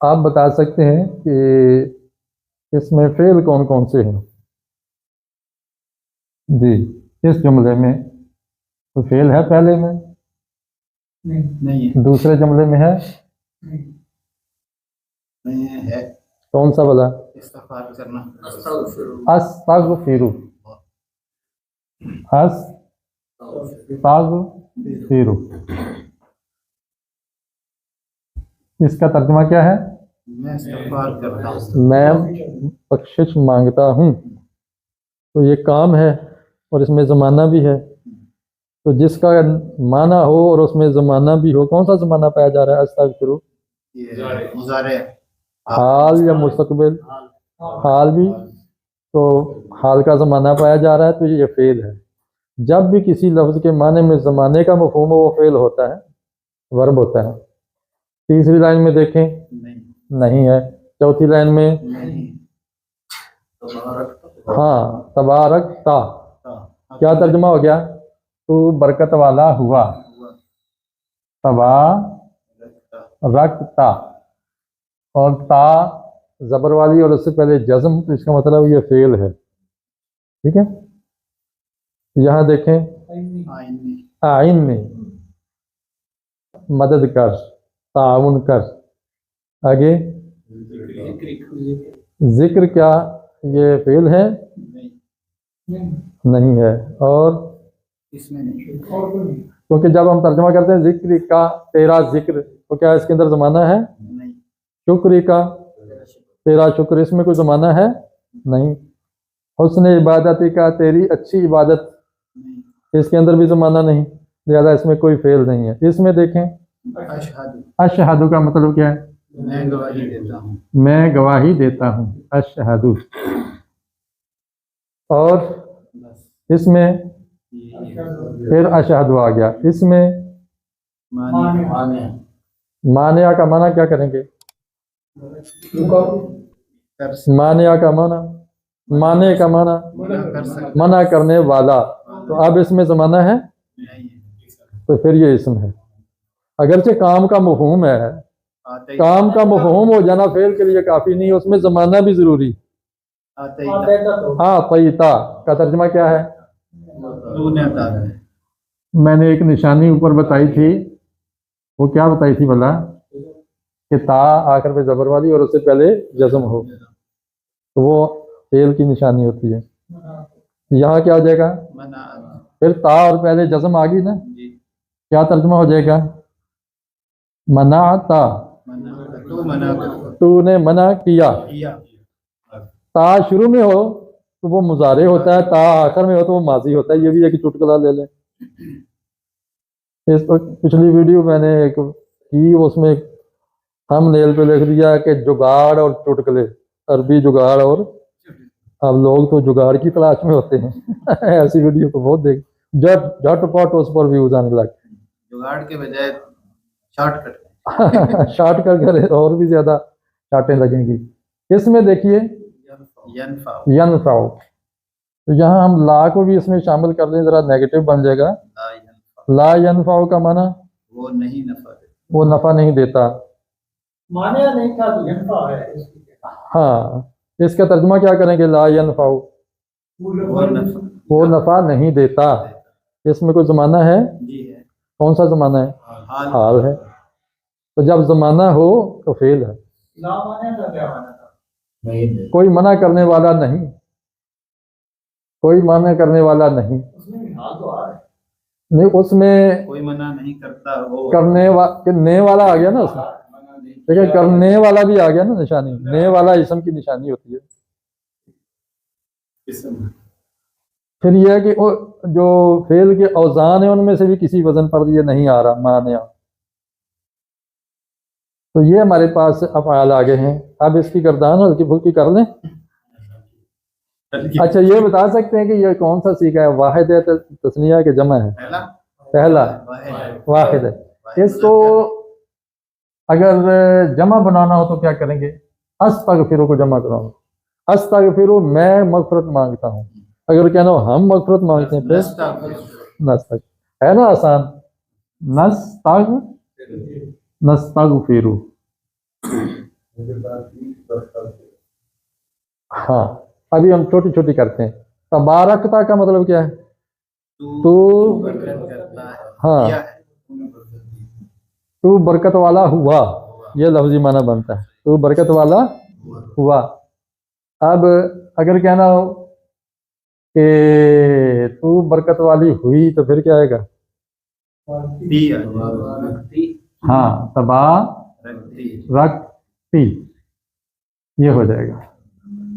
آپ بتا سکتے ہیں کہ اس میں فعل کون کون سے ہیں؟ جی، اس جملے میں تو فعل ہے پہلے میں؟ نہیں دوسرے جملے میں ہے؟ نہیں ہے. کون سا بلا؟ استغفار کرنا. استغفرو. استغفرو. اس کا ترجمہ کیا ہے؟ میں استغفار کرتا ہوں. میں بخشش مانگتا ہوں. تو یہ کام ہے اور اس میں زمانہ بھی ہے. تو جس کا معنی ہو اور اس میں زمانہ بھی ہو، کون سا زمانہ پایا جا رہا ہے؟ استغفرو. مضارع. حال یا مستقبل؟ حال بھی. تو حال کا زمانہ پایا جا رہا ہے تو یہ فعل ہے. جب بھی کسی لفظ کے معنی میں زمانے کا مفہوم ہو وہ فعل ہوتا ہے، ورب ہوتا ہے. تیسری لائن میں دیکھیں، نہیں ہے. چوتھی لائن میں ہاں، تبارکتا. کیا ترجمہ ہو گیا؟ تو برکت والا ہوا. تبارکتا. اور تا زبر والی اور اس سے پہلے جزم، تو اس کا مطلب یہ فعل ہے. ٹھیک ہے. یہاں دیکھیں، آئین میں مدد کر، تعاون کر. آگے ذکر، کیا یہ فعل ہے؟ نہیں ہے. اور اس میں نہیں. کیونکہ جب ہم ترجمہ کرتے ہیں ذکر کا، تیرا ذکر، تو کیا اس کے اندر زمانہ ہے؟ شکر کا، تیرا شکر، اس میں کوئی زمانہ ہے؟ نہیں. حسن عبادت کا، تیری اچھی عبادت، اس کے اندر بھی زمانہ نہیں، لہذا اس میں کوئی فعل نہیں ہے. اس میں دیکھیں، اشہدو کا مطلب کیا ہے؟ میں گواہی دیتا ہوں. میں گواہی دیتا ہوں. اشہدو. اور اس میں پھر اشہدو آ گیا. اس میں مانع کا معنی کیا کریں گے؟ مانع کا معنی، مانع کا معنی منع کرنے والا. تو اب اس میں زمانہ ہے تو پھر یہ اسم ہے. اگرچہ کام کا مفہوم ہے، کام کا مفہوم ہو جانا فعل کے لیے کافی نہیں، اس میں زمانہ بھی ضروری. ہاں، طیتا کا ترجمہ کیا ہے؟ میں نے ایک نشانی اوپر بتائی تھی، وہ کیا بتائی تھی بھلا؟ کہ تا آخر پہ زبر والی اور اس سے پہلے جزم ہو تو وہ فعل کی نشانی ہوتی ہے. یہاں کیا ہو جائے گا؟ پھر تا اور پہلے جزم آ گئی نا، کیا ترجمہ ہو جائے گا؟ منعتا. تو نے منع کیا. تا شروع میں ہو تو وہ مضارع ہوتا ہے، تا آخر میں ہو تو وہ ماضی ہوتا ہے. یہ بھی ایک چٹکلا لے لیں. اس پچھلی ویڈیو میں نے ایک کی، اس میں ہم نیل پہ لکھ دیا کہ جگاڑ اور چٹکلے، عربی جگاڑ، اور اب لوگ تو جگاڑ کی تلاش میں ہوتے ہیں. ایسی ویڈیو کو بہت دیکھ، جٹ پٹ اس پر ویوز آنے لگ. جگاڑ کے بجائے شارٹ کٹ، شارٹ کٹ کرے اور بھی زیادہ شارٹیں لگیں گی. اس میں دیکھیے ینفع. تو یہاں ہم لا کو بھی اس میں شامل کر دیں، ذرا نیگیٹو بن جائے گا. لا ینفع کا معنی وہ نہیں نفع دیتا، وہ نفع نہیں دیتا. معنی نہیں تھا تو ینفع ہے. ہاں، اس کا ترجمہ کیا کریں گے؟ لا ینفع، وہ نفع نہیں دیتا. اس میں کوئی زمانہ ہے؟ کون سا زمانہ ہے؟ حال ہے. تو جب زمانہ ہو تو فعل ہے. کوئی منع کرنے والا نہیں، کوئی منع کرنے والا نہیں. نہیں، اس میں کوئی منع نہیں کرتا، کرنے والا آ گیا نا اس میں. دیکھیں، کرنے والا بھی آ گیا نا نشانی. نے والا اسم کی نشانی ہوتی ہے. پھر یہ ہے کہ جو فعل کے اوزان ہیں ان میں سے بھی کسی وزن پر یہ نہیں آ رہا مانع. تو یہ ہمارے پاس افعال آگے ہیں. اب اس کی گردان ہلکی پھلکی کر لیں. اچھا، یہ بتا سکتے ہیں کہ یہ کون سا سیکھا ہے؟ واحد ہے تثنیہ کے جمع ہے؟ پہلا واحد ہے. اس کو اگر جمع بنانا ہو تو کیا کریں گے؟ استغفرو کو جمع کراؤں. استغفرو، میں مغفرت مانگتا ہوں. اگر کہنا ہو ہم مغفرت مانگتے ہیں پھر نستغفر، ہے نا آسان. نستغفرو. ہاں ابھی ہم چھوٹی چھوٹی کرتے ہیں. تبارکتا کا مطلب کیا ہے؟ تو برکت کرتا ہے. ہاں کیا ہے؟ تو برکت والا ہوا، یہ لفظی معنی بنتا ہے. تو برکت والا ہوا. اب اگر کہنا ہو کہ تو برکت والی ہوئی تو پھر کیا آئے گا؟ تی آ جائے. ہاں رکھتی. رکھتی، یہ ہو جائے گا.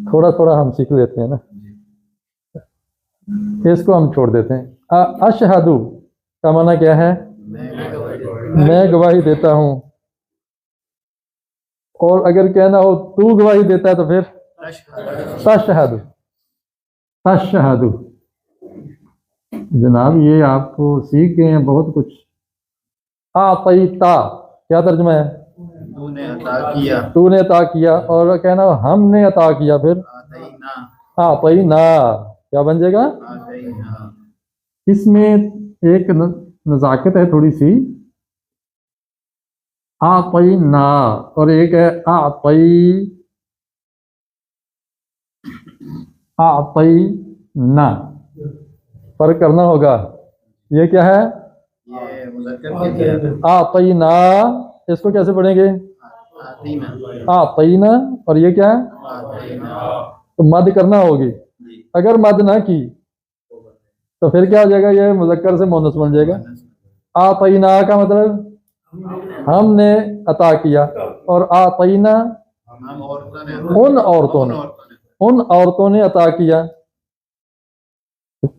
تھوڑا تھوڑا ہم سیکھ لیتے ہیں نا، اس کو ہم چھوڑ دیتے ہیں. اشہدو کا معنی کیا ہے؟ میں گواہی دیتا ہوں. اور اگر کہنا ہو تو گواہی دیتا ہے تو پھر تشہد. تشہد جناب یہ آپ کو سیکھ گئے ہیں بہت کچھ. اعطیتا کیا ترجمہ ہے؟ تو نے عطا کیا. تو نے عطا کیا. اور کہنا ہو ہم نے عطا کیا پھر آتینا. اعطینا کیا بن جائے گا؟ آتینا. اس میں ایک نزاکت ہے تھوڑی سی. اعطینا اور ایک ہے اعطینا، فرق کرنا ہوگا. یہ کیا ہے؟ یہ مذکر کے لیے اعطینا، اس کو کیسے پڑھیں گے؟ آتینا. اعطینا. اور یہ کیا ہے؟ آتینا. تو مد کرنا ہوگی. اگر مد نہ کی تو پھر کیا ہو جائے گا؟ یہ مذکر سے مؤنث بن جائے گا. اعطینا کا مطلب ہم نے عطا کیا. اور اعطینا ہم عورتوں نے ان عورتوں نے عطا کیا.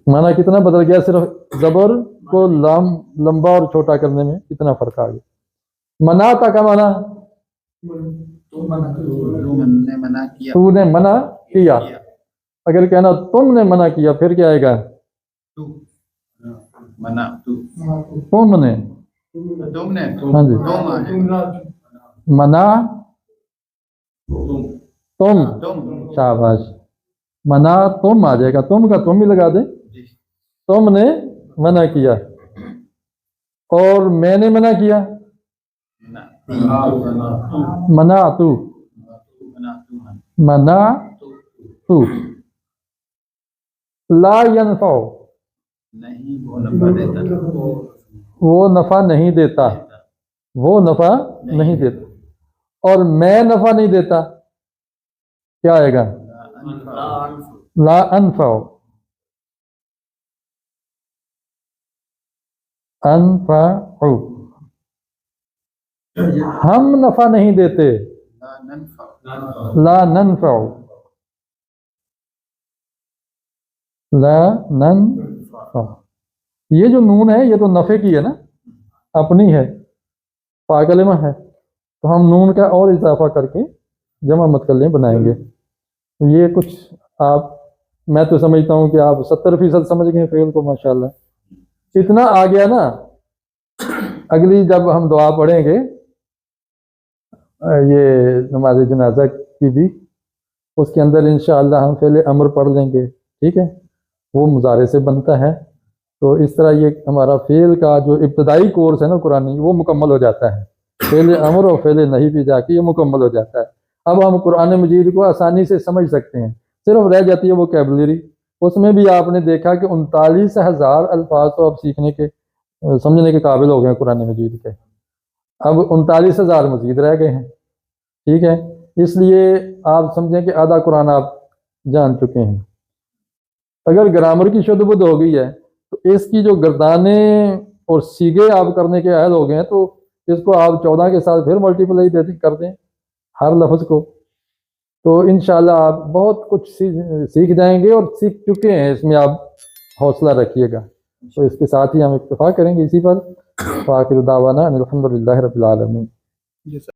معنی کتنا بدل گیا، صرف زبر کو لمبا اور چھوٹا کرنے میں کتنا فرق آ گیا. مناتا کا معنی تو نے منع کیا. تو نے منع کیا. اگر کہنا تم نے منع کیا پھر کیا آئے گا؟ تو منع. تو تم نے. تم نے. ہاں جی. تم آ جائے. منع تم. تم. شاباش. منع تم آ جائے گا. تم کا تم ہی لگا دیں. تم نے منع کیا. اور میں نے منع کیا. منع تو. منع تو. لا ينفع نہیں وہ نفع دیتا. وہ نفع نہیں دیتا. وہ نفع نہیں دیتا. اور میں نفع نہیں دیتا کیا آئے گا؟ لا انفع. انفع ہم نفع نہیں دیتے. لا ننفع. لا ننفع. لا ننفع. یہ جو نون ہے یہ تو نفع کی ہے نا، اپنی ہے، پاکلمہ ہے. تو ہم نون کا اور اضافہ کر کے جمع متکلم بنائیں گے. یہ کچھ آپ، میں تو سمجھتا ہوں کہ آپ 70% سمجھ گئے فعل کو. ماشاءاللہ اتنا آ گیا نا. اگلی جب ہم دعا پڑھیں گے یہ نماز جنازہ کی بھی، اس کے اندر انشاءاللہ ہم فعل امر پڑھ لیں گے. ٹھیک ہے، وہ مضارع سے بنتا ہے. تو اس طرح یہ ہمارا فعل کا جو ابتدائی کورس ہے نا قرآنی، وہ مکمل ہو جاتا ہے. فعل امر اور فعل نہیں بھی جا کے یہ مکمل ہو جاتا ہے. اب ہم قرآن مجید کو آسانی سے سمجھ سکتے ہیں. صرف رہ جاتی ہے وہ کیبلری. اس میں بھی آپ نے دیکھا کہ 39,000 الفاظ تو اب سیکھنے کے سمجھنے کے قابل ہو گئے ہیں قرآن مجید کے. اب 39,000 مزید رہ گئے ہیں. ٹھیک ہے، اس لیے آپ سمجھیں کہ آدھا قرآن آپ جان چکے ہیں. اگر گرامر کی شد بدھ ہو گئی ہے تو اس کی جو گردانے اور سیگے آپ کرنے کے اہل ہو گئے ہیں، تو اس کو آپ 14 کے ساتھ پھر ملٹیپلائی کر دیں ہر لفظ کو. تو انشاءاللہ آپ بہت کچھ سیکھ جائیں گے اور سیکھ چکے ہیں. اس میں آپ حوصلہ رکھیے گا. تو اس کے ساتھ ہی ہم اتفاق کریں گے اسی پر. فآخر دعوانا ان الحمد للہ رب العالمین.